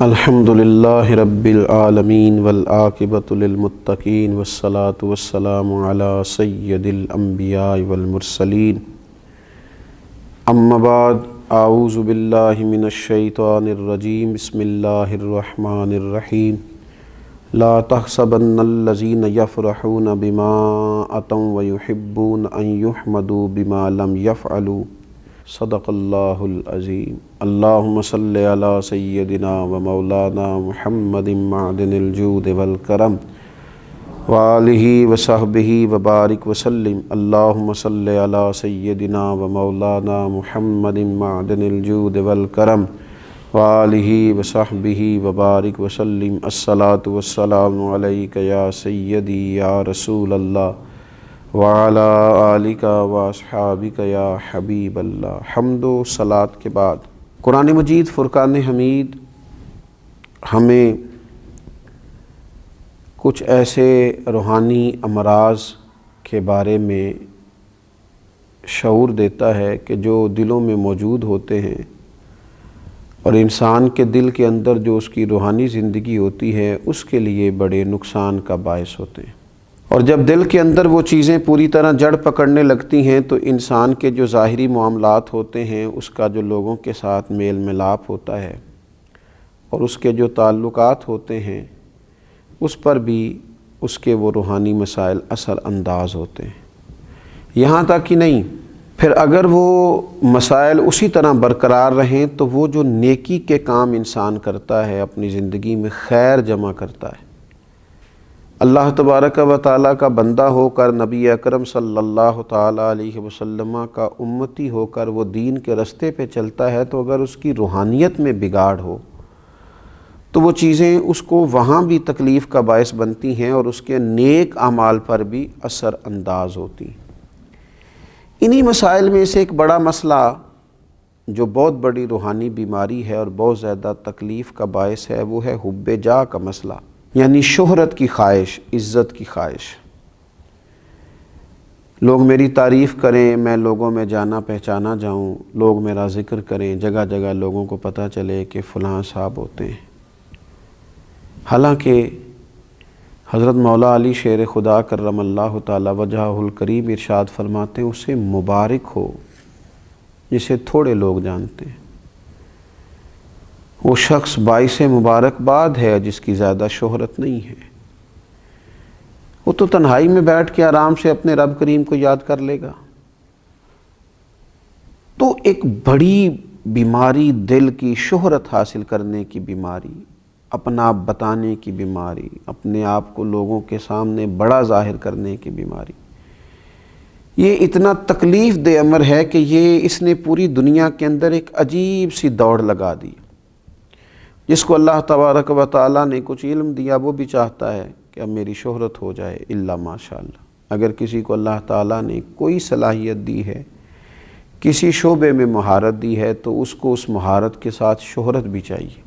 الحمدللہ رب العالمین والعاقبۃ للمتقین والصلاة والسلام علی سید الانبیاء والمرسلین اما بعد اعوذ باللہ من الشیطان الرجیم بسم اللہ الرحمن الرحیم لا تحسبن الذین یفرحون بما اتوا ویحبون ان یحمدوا بما لم یفعلوا صدق اللہ العظیم اللہم صلی علی سیدنا و مولانا محمد معدن الجود والکرم وآلہ وصحبہ وبارک وسلم اللہم صلی علی سیدنا و مولانا محمد معدن الجود والکرم وآلہ وصحبہ وبارک وسلم الصلاۃ والسلام علیک یا سیدی یا رسول اللہ وعلی آلک واصحابک یا حبیب اللہ۔ حمد و صلاۃ کے بعد قرآن مجید فرقان حمید ہمیں کچھ ایسے روحانی امراض کے بارے میں شعور دیتا ہے کہ جو دلوں میں موجود ہوتے ہیں اور انسان کے دل کے اندر جو اس کی روحانی زندگی ہوتی ہے اس کے لیے بڑے نقصان کا باعث ہوتے ہیں، اور جب دل کے اندر وہ چیزیں پوری طرح جڑ پکڑنے لگتی ہیں تو انسان کے جو ظاہری معاملات ہوتے ہیں، اس کا جو لوگوں کے ساتھ میل ملاپ ہوتا ہے اور اس کے جو تعلقات ہوتے ہیں اس پر بھی اس کے وہ روحانی مسائل اثر انداز ہوتے ہیں۔ یہاں تک ہی نہیں، پھر اگر وہ مسائل اسی طرح برقرار رہیں تو وہ جو نیکی کے کام انسان کرتا ہے، اپنی زندگی میں خیر جمع کرتا ہے، اللہ تبارک و تعالیٰ کا بندہ ہو کر، نبی اکرم صلی اللہ تعالیٰ علیہ وسلم کا امتی ہو کر وہ دین کے رستے پہ چلتا ہے، تو اگر اس کی روحانیت میں بگاڑ ہو تو وہ چیزیں اس کو وہاں بھی تکلیف کا باعث بنتی ہیں اور اس کے نیک اعمال پر بھی اثر انداز ہوتی ہیں۔ انہی مسائل میں سے ایک بڑا مسئلہ جو بہت بڑی روحانی بیماری ہے اور بہت زیادہ تکلیف کا باعث ہے، وہ ہے حب جاہ کا مسئلہ، یعنی شہرت کی خواہش، عزت کی خواہش۔ لوگ میری تعریف کریں، میں لوگوں میں جانا پہچانا جاؤں، لوگ میرا ذکر کریں، جگہ جگہ لوگوں کو پتہ چلے کہ فلاں صاحب ہوتے ہیں۔ حالانکہ حضرت مولا علی شیر خدا کرم اللہ تعالی وجہہ الکریم ارشاد فرماتے ہیں، اسے مبارک ہو جسے تھوڑے لوگ جانتے ہیں، وہ شخص باعث مبارکباد ہے جس کی زیادہ شہرت نہیں ہے۔ وہ تو تنہائی میں بیٹھ کے آرام سے اپنے رب کریم کو یاد کر لے گا۔ تو ایک بڑی بیماری دل کی، شہرت حاصل کرنے کی بیماری، اپنا آپ بتانے کی بیماری، اپنے آپ کو لوگوں کے سامنے بڑا ظاہر کرنے کی بیماری، یہ اتنا تکلیف دہ امر ہے کہ اس نے پوری دنیا کے اندر ایک عجیب سی دوڑ لگا دی۔ جس کو اللہ تبارک و تعالیٰ نے کچھ علم دیا وہ بھی چاہتا ہے کہ اب میری شہرت ہو جائے، الا ماشاءاللہ۔ اگر کسی کو اللہ تعالیٰ نے کوئی صلاحیت دی ہے، کسی شعبے میں مہارت دی ہے، تو اس کو اس مہارت کے ساتھ شہرت بھی چاہیے۔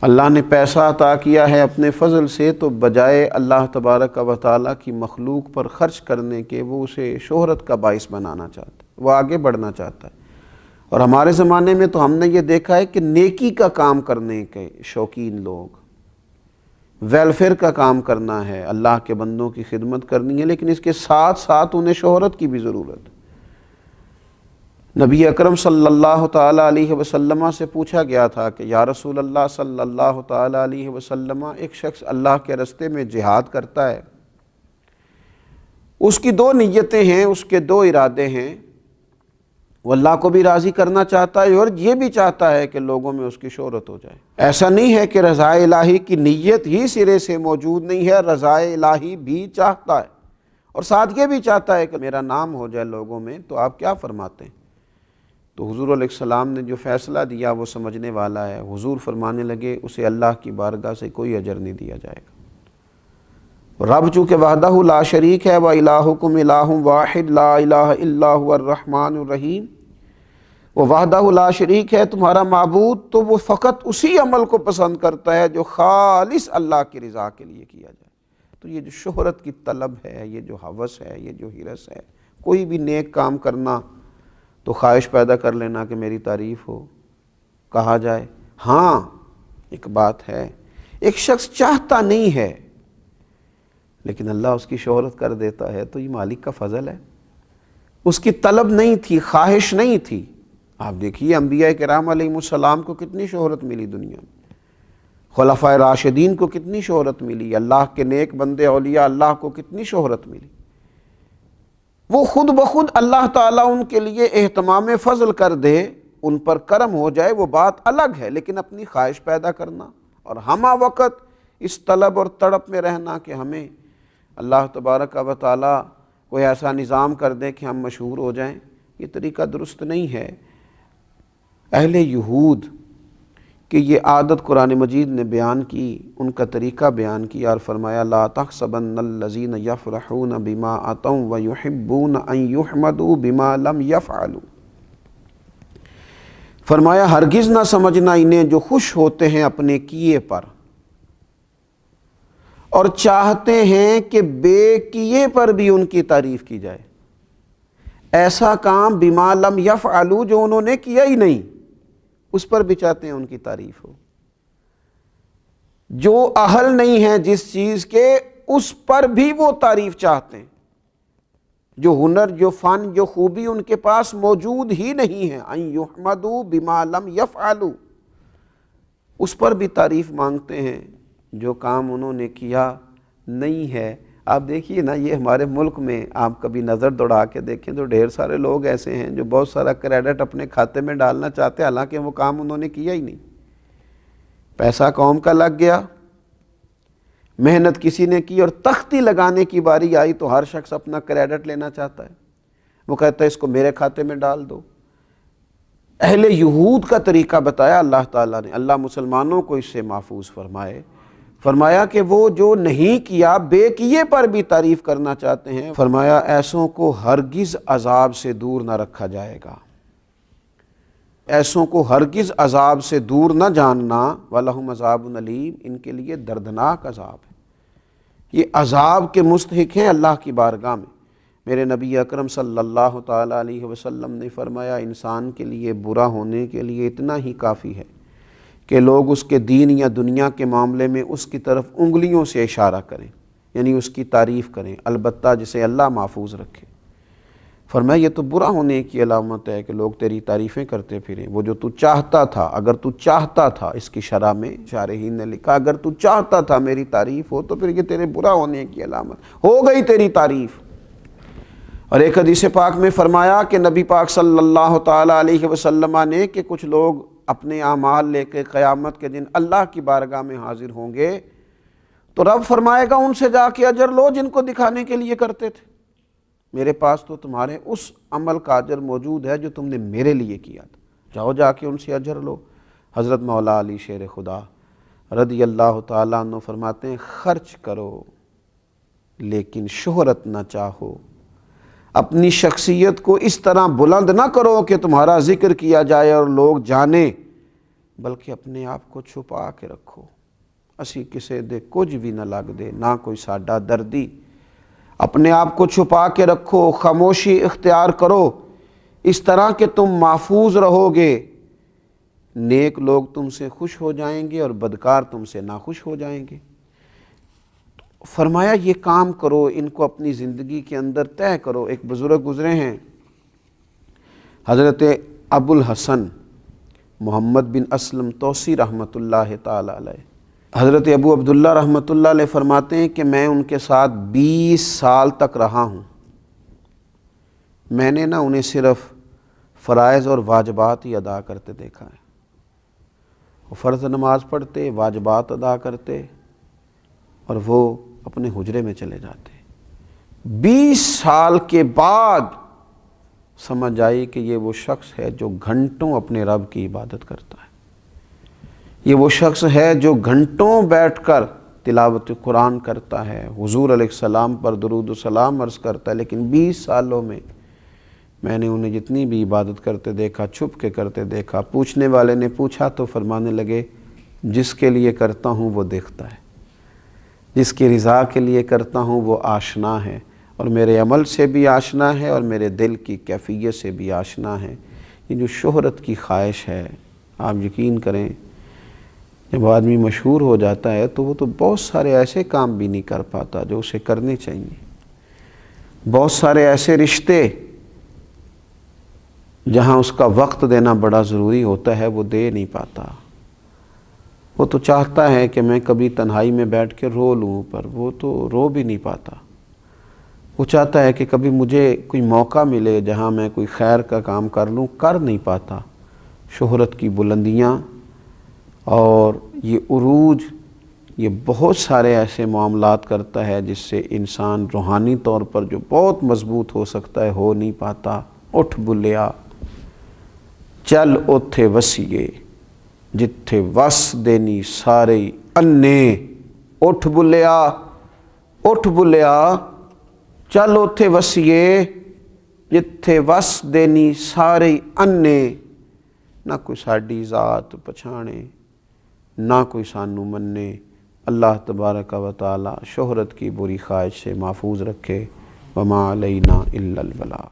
اللہ نے پیسہ عطا کیا ہے اپنے فضل سے، تو بجائے اللہ تبارک و تعالیٰ کی مخلوق پر خرچ کرنے کے وہ اسے شہرت کا باعث بنانا چاہتا ہے، وہ آگے بڑھنا چاہتا ہے۔ اور ہمارے زمانے میں تو ہم نے یہ دیکھا ہے کہ نیکی کا کام کرنے کے شوقین لوگ، ویلفیئر کا کام کرنا ہے، اللہ کے بندوں کی خدمت کرنی ہے، لیکن اس کے ساتھ ساتھ انہیں شہرت کی بھی ضرورت ہے۔ نبی اکرم صلی اللہ تعالیٰ علیہ وسلم سے پوچھا گیا تھا کہ یا رسول اللہ صلی اللہ تعالیٰ علیہ وسلم، ایک شخص اللہ کے رستے میں جہاد کرتا ہے، اس کی دو نیتیں ہیں، اس کے دو ارادے ہیں، وہ اللہ کو بھی راضی کرنا چاہتا ہے اور یہ بھی چاہتا ہے کہ لوگوں میں اس کی شہرت ہو جائے۔ ایسا نہیں ہے کہ رضا الہی کی نیت ہی سرے سے موجود نہیں ہے، رضا الہی بھی چاہتا ہے اور ساتھ یہ بھی چاہتا ہے کہ میرا نام ہو جائے لوگوں میں۔ تو آپ کیا فرماتے ہیں؟ تو حضور علیہ السلام نے جو فیصلہ دیا وہ سمجھنے والا ہے۔ حضور فرمانے لگے، اسے اللہ کی بارگاہ سے کوئی اجر نہیں دیا جائے گا۔ رب چونکہ وحدہ لا شریک ہے، وَإِلَٰهُكُمْ إِلَٰهٌ وَاحِدٌ لَا إِلَٰهَ إِلَّا هُوَ الرَّحْمَٰنُ الرَّحِيمُ، وہ وحدہ لا شریک ہے، تمہارا معبود، تو وہ فقط اسی عمل کو پسند کرتا ہے جو خالص اللہ کی رضا کے لیے کیا جائے۔ تو یہ جو شہرت کی طلب ہے، یہ جو ہوس ہے، یہ جو ہرس ہے، کوئی بھی نیک کام کرنا تو خواہش پیدا کر لینا کہ میری تعریف ہو، کہا جائے۔ ہاں، ایک بات ہے، ایک شخص چاہتا نہیں ہے لیکن اللہ اس کی شہرت کر دیتا ہے، تو یہ مالک کا فضل ہے۔ اس کی طلب نہیں تھی، خواہش نہیں تھی۔ آپ دیکھیے انبیاء کرام علیہ السلام کو کتنی شہرت ملی دنیا میں، خلفائے راشدین کو کتنی شہرت ملی، اللہ کے نیک بندے اولیاء اللہ کو کتنی شہرت ملی۔ وہ خود بخود اللہ تعالیٰ ان کے لیے اہتمام فضل کر دے، ان پر کرم ہو جائے، وہ بات الگ ہے، لیکن اپنی خواہش پیدا کرنا اور ہمہ وقت اس طلب اور تڑپ میں رہنا کہ ہمیں اللہ تبارک و تعالیٰ کوئی ایسا نظام کر دے کہ ہم مشہور ہو جائیں، یہ طریقہ درست نہیں ہے۔ اہل یہود کہ یہ عادت قرآن مجید نے بیان کی، ان کا طریقہ بیان کیا اور فرمایا لا تحسبن الذین یفرحون بما اتوا ویحبون ان یحمدوا بما لم یفعلوا، فرمایا ہرگز نہ سمجھنا انہیں جو خوش ہوتے ہیں اپنے کیے پر اور چاہتے ہیں کہ بے کیے پر بھی ان کی تعریف کی جائے۔ ایسا کام بما لم یفعلوا جو انہوں نے کیا ہی نہیں، اس پر بھی چاہتے ہیں ان کی تعریف ہو۔ جو اہل نہیں ہے جس چیز کے، اس پر بھی وہ تعریف چاہتے ہیں۔ جو ہنر، جو فن، جو خوبی ان کے پاس موجود ہی نہیں ہے، ان یحمدوا بما لم یفعلوا، اس پر بھی تعریف مانگتے ہیں جو کام انہوں نے کیا نہیں ہے۔ آپ دیکھیے نا، یہ ہمارے ملک میں آپ کبھی نظر دوڑا کے دیکھیں تو ڈھیر سارے لوگ ایسے ہیں جو بہت سارا کریڈٹ اپنے کھاتے میں ڈالنا چاہتے ہیں، حالانکہ وہ کام انہوں نے کیا ہی نہیں۔ پیسہ قوم کا لگ گیا، محنت کسی نے کی، اور تختی لگانے کی باری آئی تو ہر شخص اپنا کریڈٹ لینا چاہتا ہے، وہ کہتا ہے اس کو میرے کھاتے میں ڈال دو۔ اہل یہود کا طریقہ بتایا اللہ تعالیٰ نے، اللہ مسلمانوں کو اس سے محفوظ فرمائے۔ فرمایا کہ وہ جو نہیں کیا، بے کیے پر بھی تعریف کرنا چاہتے ہیں، فرمایا ایسوں کو ہرگز عذاب سے دور نہ رکھا جائے گا، ایسوں کو ہرگز عذاب سے دور نہ جاننا، وَلَهُمْ عَذَابٌ أَلِيمٌ، ان کے لیے دردناک عذاب ہے۔ یہ عذاب کے مستحق ہیں اللہ کی بارگاہ میں۔ میرے نبی اکرم صلی اللہ تعالیٰ علیہ وسلم نے فرمایا انسان کے لیے برا ہونے کے لیے اتنا ہی کافی ہے کہ لوگ اس کے دین یا دنیا کے معاملے میں اس کی طرف انگلیوں سے اشارہ کریں، یعنی اس کی تعریف کریں، البتہ جسے اللہ محفوظ رکھے۔ فرمایا یہ تو برا ہونے کی علامت ہے کہ لوگ تیری تعریفیں کرتے پھریں، وہ جو تو چاہتا تھا، اگر تو چاہتا تھا، اس کی شرح میں شارحین نے لکھا اگر تو چاہتا تھا میری تعریف ہو تو پھر یہ تیرے برا ہونے کی علامت ہو گئی تیری تعریف۔ اور ایک حدیث پاک میں فرمایا کہ نبی پاک صلی اللہ تعالیٰ علیہ وسلم نے کہ کچھ لوگ اپنے اعمال لے کے قیامت کے دن اللہ کی بارگاہ میں حاضر ہوں گے تو رب فرمائے گا ان سے جا کے اجر لو جن کو دکھانے کے لیے کرتے تھے، میرے پاس تو تمہارے اس عمل کا اجر موجود ہے جو تم نے میرے لیے کیا تھا، جاؤ جا کے ان سے اجر لو۔ حضرت مولا علی شیر خدا رضی اللہ تعالیٰ عنہ فرماتے ہیں خرچ کرو لیکن شہرت نہ چاہو، اپنی شخصیت کو اس طرح بلند نہ کرو کہ تمہارا ذکر کیا جائے اور لوگ جانیں، بلکہ اپنے آپ کو چھپا کے رکھو۔ اسی کسے دے کچھ بھی نہ لگ دے، نہ کوئی ساڈا دردی، اپنے آپ کو چھپا کے رکھو، خاموشی اختیار کرو، اس طرح کہ تم محفوظ رہو گے۔ نیک لوگ تم سے خوش ہو جائیں گے اور بدکار تم سے ناخوش ہو جائیں گے۔ فرمایا یہ کام کرو، ان کو اپنی زندگی کے اندر طے کرو۔ ایک بزرگ گزرے ہیں حضرت ابو الحسن محمد بن اسلم توسی رحمۃ اللہ تعالی علیہ، حضرت ابو عبداللہ رحمۃ اللہ علیہ فرماتے ہیں کہ میں ان کے ساتھ 20 سال تک رہا ہوں، میں نے نہ انہیں صرف فرائض اور واجبات ہی ادا کرتے دیکھا ہے، وہ فرض نماز پڑھتے، واجبات ادا کرتے اور وہ اپنے حجرے میں چلے جاتے۔ 20 سال کے بعد سمجھ آئی کہ یہ وہ شخص ہے جو گھنٹوں اپنے رب کی عبادت کرتا ہے، یہ وہ شخص ہے جو گھنٹوں بیٹھ کر تلاوت قرآن کرتا ہے، حضور علیہ السلام پر درود و سلام عرض کرتا ہے، لیکن 20 سالوں میں نے انہیں جتنی بھی عبادت کرتے دیکھا، چھپ کے کرتے دیکھا۔ پوچھنے والے نے پوچھا تو فرمانے لگے جس کے لیے کرتا ہوں وہ دیکھتا ہے، جس کی رضا کے لیے کرتا ہوں وہ آشنا ہے، اور میرے عمل سے بھی آشنا ہے اور میرے دل کی کیفیت سے بھی آشنا ہے۔ یہ جو شہرت کی خواہش ہے، آپ یقین کریں جب آدمی مشہور ہو جاتا ہے تو وہ تو بہت سارے ایسے کام بھی نہیں کر پاتا جو اسے کرنے چاہیے، بہت سارے ایسے رشتے جہاں اس کا وقت دینا بڑا ضروری ہوتا ہے وہ دے نہیں پاتا۔ وہ تو چاہتا ہے کہ میں کبھی تنہائی میں بیٹھ کے رو لوں، پر وہ تو رو بھی نہیں پاتا۔ وہ چاہتا ہے کہ کبھی مجھے کوئی موقع ملے جہاں میں کوئی خیر کا کام کر لوں، کر نہیں پاتا۔ شہرت کی بلندیاں اور یہ عروج، یہ بہت سارے ایسے معاملات کرتا ہے جس سے انسان روحانی طور پر جو بہت مضبوط ہو سکتا ہے ہو نہیں پاتا۔ اٹھ بلیا چل اوتھے وسیے جتھے وس دینی سارے انے۔ اٹھ بلیا چل اوتھے وسیے جتھے وس دینی سارے انے۔ نہ کوئی ساڈی ذات پچھانے، نہ کوئی سانو منے۔ اللہ تبارک و تعالی شہرت کی بری خواہش سے محفوظ رکھے۔ وما علینا الا البلاغ۔